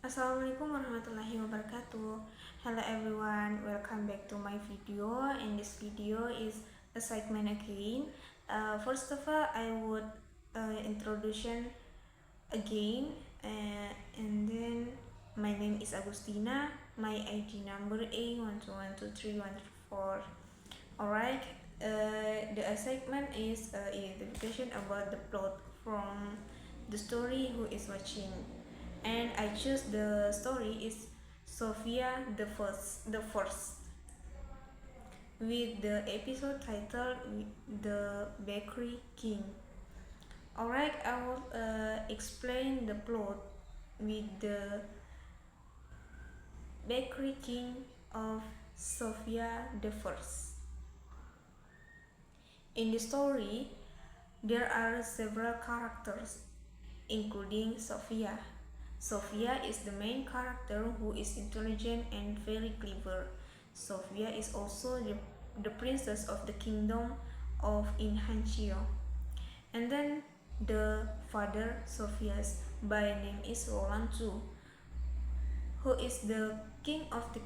Assalamualaikum warahmatullahi wabarakatuh. Hello everyone, welcome back to my video. And this video is a segment again. First of all, I would introduction again, and then my name is Agustina. My ID number A1212314. Alright, the segment is identification about the plot from the story who is watching, and I choose the story is Sophia the First, with the episode titled The Bakery King. Alright, I will explain the plot with the Bakery King of Sophia the First. In the story, there are several characters, including Sophia. Sophia is the main character who is intelligent and very clever. Sophia is also the princess of the kingdom of Inhancio. And then the father Sophia's by name is Roland too, who is the king of the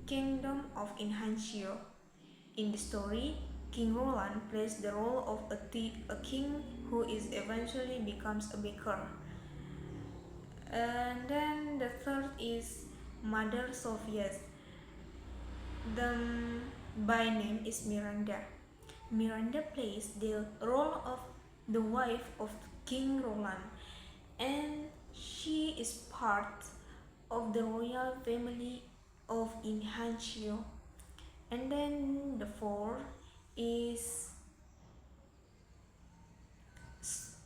kingdom of Inhancio. In the story, King Roland plays the role of a king who is eventually becomes a baker. And then the third is Mother Sophia's. The by name is Miranda. Miranda plays the role of the wife of King Roland, and she is part of the royal family of Inhancio. And then the fourth is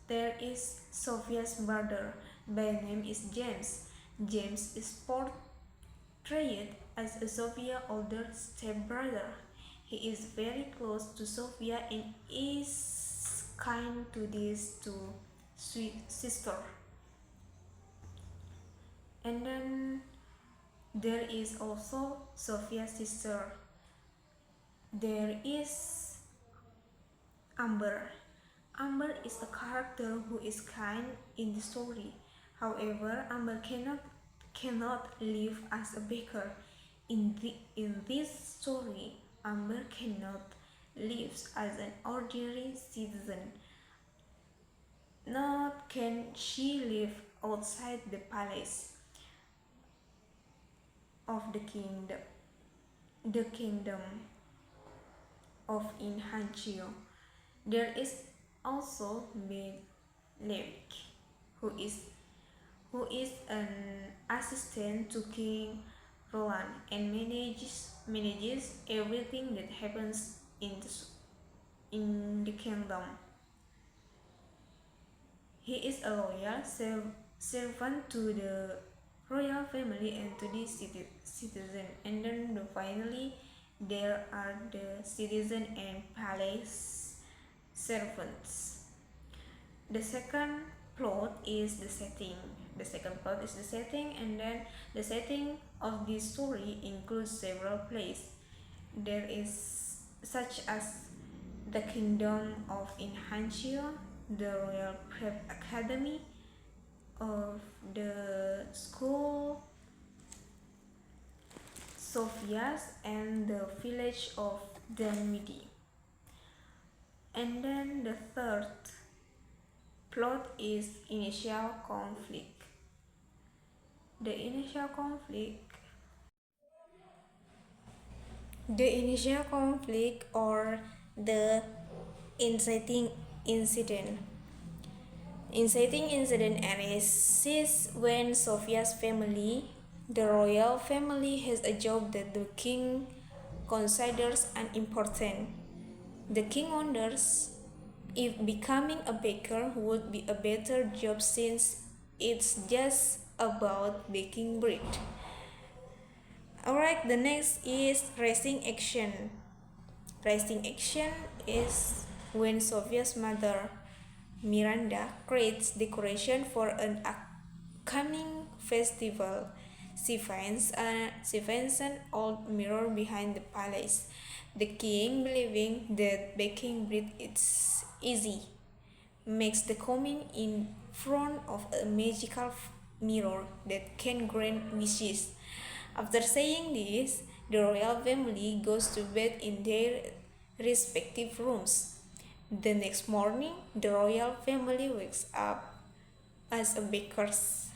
there is Sophia's brother by name is James. James is portrayed as a Sophia older stepbrother. He is very close to Sophia and is kind to this two sweet sister. And then there is also Sophia's sister. There is Amber. Amber is a character who is kind in the story. However, Amber cannot live as a baker. In this story, Amber cannot live as an ordinary citizen. Nor can she live outside the palace of the kingdom of Inhancio. There is also Beleric, who is an assistant to King Roland and manages everything that happens in the kingdom. He is a loyal servant to the royal family and to the citizen. And then finally there are the citizen and palace servants. The second plot is the setting. And then the setting of this story includes several places. There is such as the kingdom of Inhancio, the royal prep academy of the school Sophia's, and the village of Danmidi. And then the third plot is initial conflict. The initial conflict or the inciting incident. Inciting incident arises when Sophia's family, the royal family, has a job that the king considers unimportant. The king wonders if becoming a baker would be a better job since it's just about baking bread. Alright, the next is rising action. Rising action is when Sophia's mother, Miranda, creates decoration for an upcoming festival. She finds an old mirror behind the palace. The king, believing that baking bread is easy, makes the coming in front of a magical mirror that can grant wishes. After saying this, the royal family goes to bed in their respective rooms. The next morning, the royal family wakes up as a bakers.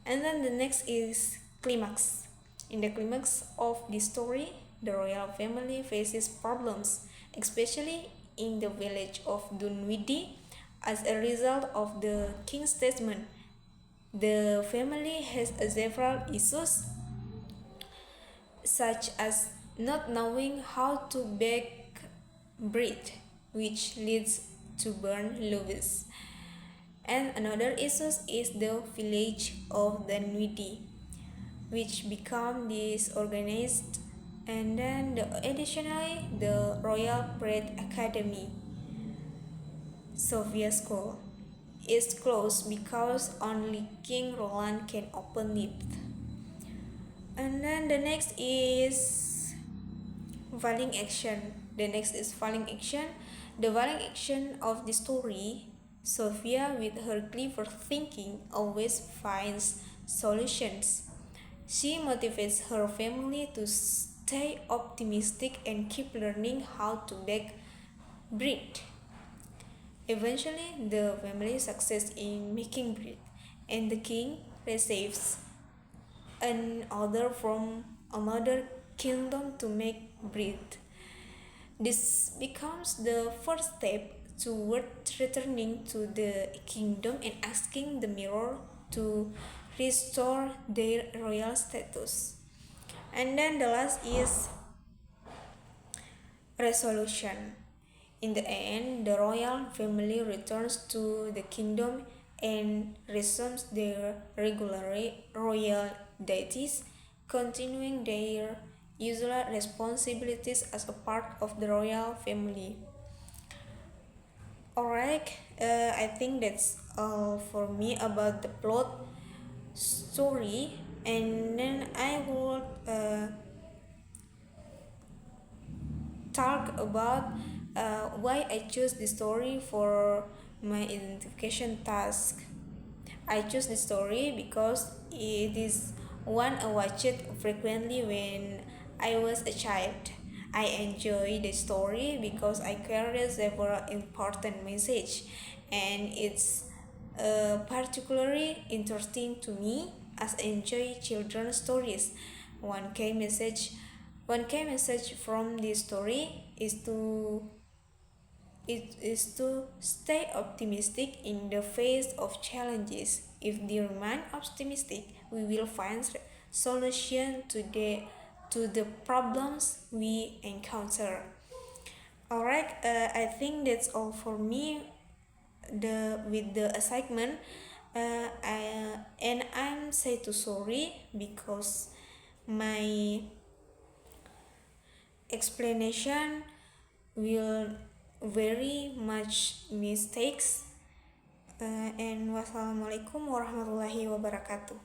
And then the next is climax. In the climax of the story, the royal family faces problems, especially in the village of Dunwidi, as a result of the king's statement. The family has several issues, such as not knowing how to bake bread, which leads to burn loaves. And another issue is the village of Dunwidi, which become disorganized, and then additionally the Royal Bread Academy, Sophia School, is closed because only King Roland can open it. And then the next is falling action. The falling action of the story. Sophia, with her clever thinking, always finds solutions. She motivates her family to stay optimistic and keep learning how to bake bread. Eventually, the family succeeds in making bread, and the king receives an order from another kingdom to make bread. This becomes the first step toward returning to the kingdom and asking the mirror to restore their royal status. And then the last is resolution. In the end, the royal family returns to the kingdom and resumes their regular royal duties, continuing their usual responsibilities as a part of the royal family. Alright, I think that's all for me about the plot story, and then I will talk about why I choose the story for my identification task. I choose the story because it is one I watched frequently when I was a child. I enjoy the story because I carry several important message, and it's particularly interesting to me as I enjoy children's stories. One key message one key message from this story is to stay optimistic in the face of challenges. If we remain optimistic, we will find solution to the problems we encounter. Alright, I think that's all for me. With the assignment, and I'm say to sorry because my explanation will very much mistakes. And wassalamualaikum warahmatullahi wabarakatuh.